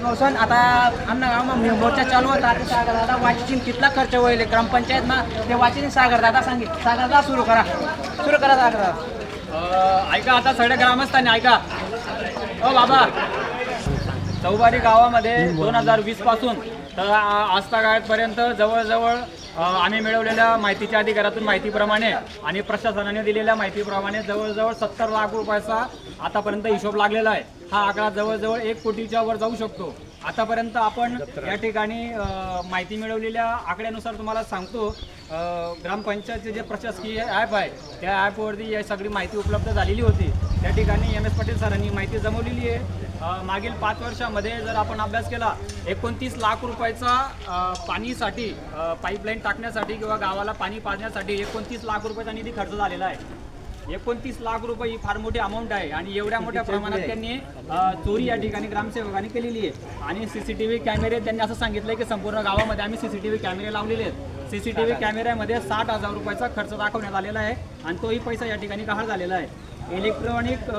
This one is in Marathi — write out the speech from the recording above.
पासून आता आमना गावामध्ये मोर्चा चालू होता. आता सागर दादा वाचिन कितला खर्च होईल ग्रामपंचायत मा ते वाचिन सागर दादा सांगित. सागर दादा सुरू करा सागर दादा. ऐका आता सगळ्या ग्रामस्थांनी ऐका. बाबा चौबारी गावामध्ये 2020 पासून तर आजतागायतपर्यंत जवळजवळ आम्ही मिळवलेल्या माहितीच्या अधिकारातून माहितीप्रमाणे आणि प्रशासनाने दिलेल्या माहितीप्रमाणे जवळजवळ 70 लाख रुपयाचा आतापर्यंत हिशोब लागलेला आहे. हा आकडा जवळजवळ 1 कोटीच्या वर जाऊ शकतो. आतापर्यंत आपण या ठिकाणी माहिती मिळवलेल्या आकड्यानुसार तुम्हाला सांगतो. ग्रामपंचायतचे जे प्रशासकीय ॲप आहे त्या ॲपवरती ही सगळी माहिती उपलब्ध झालेली होती. त्या ठिकाणी MS पाटील सरांनी माहिती जमवलेली आहे. मागील 5 वर्षामध्ये जर आपण अभ्यास केला 29 लाख रुपयाचा पाणीसाठी पाईपलाईन टाकण्यासाठी किंवा गावाला पाणी पाजण्यासाठी 29 लाख रुपयाचा निधी खर्च झालेला आहे. 29 लाख रुपये ही फार मोठी अमाऊंट आहे आणि एवढ्या मोठ्या प्रमाणात त्यांनी चोरी या ठिकाणी ग्रामसेवकांनी केलेली आहे. आणि CCTV कॅमेरे त्यांनी असं सांगितलं की संपूर्ण गावामध्ये आम्ही CCTV कॅमेरे लावलेले आहेत. CCTV कॅमेऱ्यामध्ये 60,000 रुपयाचा खर्च दाखवण्यात आलेला आहे आणि तोही पैसा या ठिकाणी गहाळ झालेला आहे. इलेक्ट्रॉनिक